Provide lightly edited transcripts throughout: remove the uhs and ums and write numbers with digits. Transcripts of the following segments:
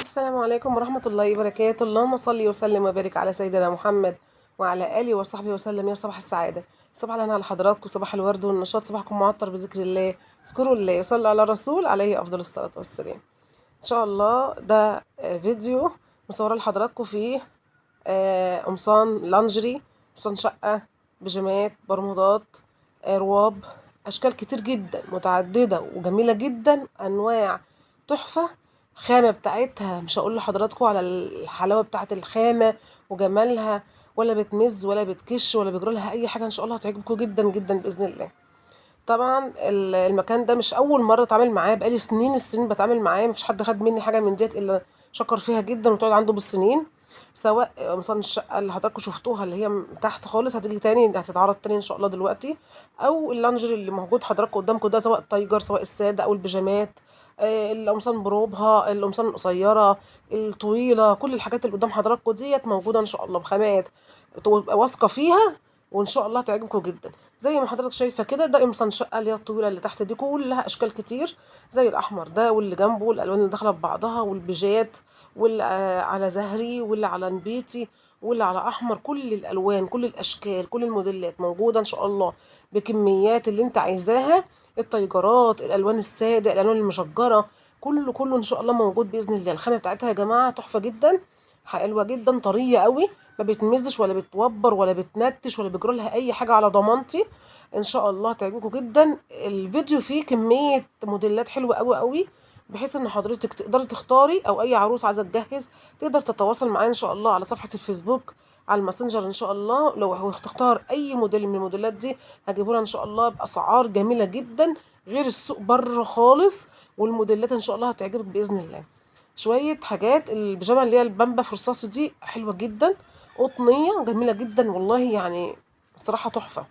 السلام عليكم ورحمة الله وبركاته. اللهم صل وسلم وبارك على سيدنا محمد وعلى آله وصحبه وسلم. يا صباح السعادة، صباح الهنا على حضراتكم، صباح الورد والنشاط، صباحكم معطر بذكر الله. اذكروا الله وصلوا على الرسول عليه أفضل الصلاة والسلام. إن شاء الله ده فيديو مصورة لحضراتكم فيه قمصان لانجري، قمصان شقة، بيجامات، برمودات، رواب، أشكال كتير جدا متعددة وجميلة جدا، أنواع تحفة. خامة بتاعتها مش هقول لحضراتكم على الحلاوة بتاعت الخامة وجمالها، ولا بتمز ولا بتكش ولا بيجرالها أي حاجة. إن شاء الله هتعجبكم جدا جدا بإذن الله. طبعا المكان ده مش اول مره اتعامل معاه، بقالي سنين السنين بتعامل معاه، مفيش حد خد مني حاجه من ديت الا شكر فيها جدا وتقعد عنده بالسنين. سواء مثلا الشقه اللي حضراتكم شفتوها اللي هي تحت خالص هتيجي تاني، هتتعرض تاني ان شاء الله دلوقتي، او اللانجري اللي موجود حضراتكم قدامكم ده، سواء تايجر سواء الساده او البيجامات، القمصان بروبها، القمصان القصيره الطويله، كل الحاجات اللي قدام حضراتكم ديت موجوده ان شاء الله بخامات تبقى واثقه فيها، وان شاء الله هتعجبكم جدا. زي ما حضرتك شايفه كده، ده قمصان شقه اللي هي الطويله اللي تحت دي كلها اشكال كتير، زي الاحمر ده واللي جنبه والالوان اللي داخله ببعضها والبيجات، واللي على زهري واللي على نبيتي واللي على احمر، كل الالوان كل الاشكال كل الموديلات موجوده ان شاء الله بكميات اللي انت عايزاها. التيجرات، الالوان الساده، الالوان المشجره، كله ان شاء الله موجود باذن الله. الخامه بتاعتها يا جماعه تحفه جدا، حلوه جدا، طريه قوي، ما بتمزش ولا بتوبر ولا بتنتش ولا بيجرى لها اي حاجه، على ضمانتي. ان شاء الله تعجبكم جدا. الفيديو فيه كميه موديلات حلوه قوي قوي، بحيث ان حضرتك تقدري تختاري، او اي عروس عايزه تجهز تقدر تتواصل معايا ان شاء الله على صفحه الفيسبوك، على الماسنجر ان شاء الله. لو تختار اي موديل من الموديلات دي هجيبه ان شاء الله باسعار جميله جدا، غير السوق بره خالص. والموديلات ان شاء الله هتعجبك باذن الله. شويه حاجات البيجامه اللي هي البامبا فرصاصي دي حلوه جدا، قطنيه جميله جدا والله، يعني صراحه تحفه.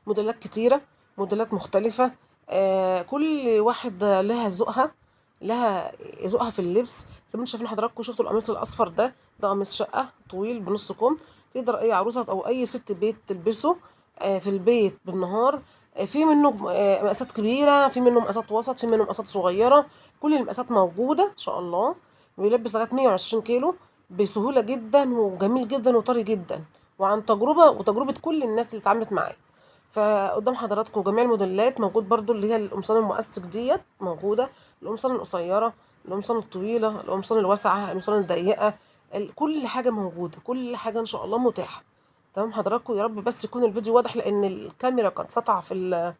موديلات كتيره، موديلات مختلفه، كل واحد لها ذوقها، لها ذوقها في اللبس. زي ما انتم شايفين حضراتكم، شفتوا القميص الاصفر ده، ده قميص شقه طويل بنص كم، تقدر اي عروسه او اي ست بيت تلبسه في البيت بالنهار. في منه مقاسات كبيره، في منه مقاسات وسط، في منه مقاسات صغيره، كل المقاسات موجوده ان شاء الله. بيلبس لغايه 120 كيلو بسهوله جدا، وجميل جدا وطري جدا، وعن تجربه وتجربه كل الناس اللي اتعاملت معاه. فقدام حضراتكم جميع الموديلات موجود، برضو اللي هي القمصان المؤستك ديت موجوده، القمصان القصيره، القمصان الطويله، القمصان الواسعه، القمصان الضيقه، كل حاجه موجوده، كل حاجه ان شاء الله متاحه. تمام حضراتكم، يا رب بس يكون الفيديو واضح، لان الكاميرا كانت ساطعه في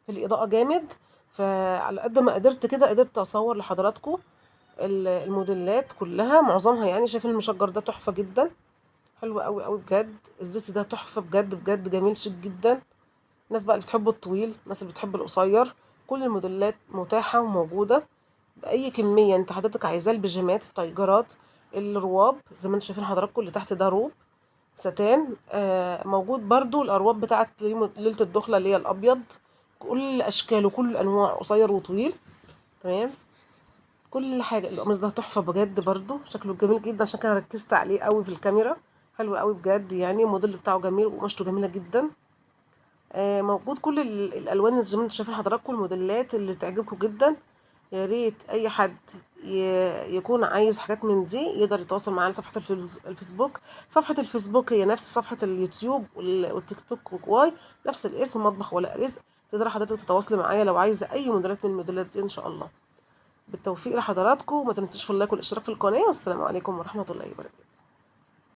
الاضاءه جامد. فعلى قد ما قدرت كده قدرت اصور لحضراتكم الموديلات كلها معظمها. يعني شايفين المشجر ده تحفه جدا، حلو قوي قوي بجد. الزيتي ده تحفه بجد بجد، جميل شيك جدا. الناس بقى اللي بتحب الطويل، الناس اللي بتحب القصير، كل الموديلات متاحة وموجودة بأي كمية انت حضرتك عايزاه. البيجامات، التايجرات، الرواب زي ما انتم شايفين حضراتكم، اللي تحت ده روب ستان، موجود برضو الأرواب بتاعت ليلة الدخلة اللي هي الأبيض، كل أشكاله كل الأنواع، قصير وطويل. تمام، كل حاجة. القميص ده تحفة بجد، برضو شكله جميل جدا، عشان كده ركزت عليه قوي في الكاميرا، حلو قوي بجد. يعني الموديل بتاعه جميل وقماشته جميلة جدا. موجود كل الالوان زي ما انتم شايفين حضراتكم، الموديلات اللي تعجبكم جدا. يا ريت اي حد يكون عايز حاجات من دي يقدر يتواصل معايا على صفحه الفيسبوك. صفحه الفيسبوك هي نفس صفحه اليوتيوب والتيك توك وكواي، نفس الاسم، مطبخ ولا رزق. تقدر حضرتك تتواصلي معايا لو عايزه اي موديلات من الموديلات دي ان شاء الله. بالتوفيق لحضراتكم، وما تنسوش في اللايك والاشتراك في القناه، والسلام عليكم ورحمه الله وبركاته.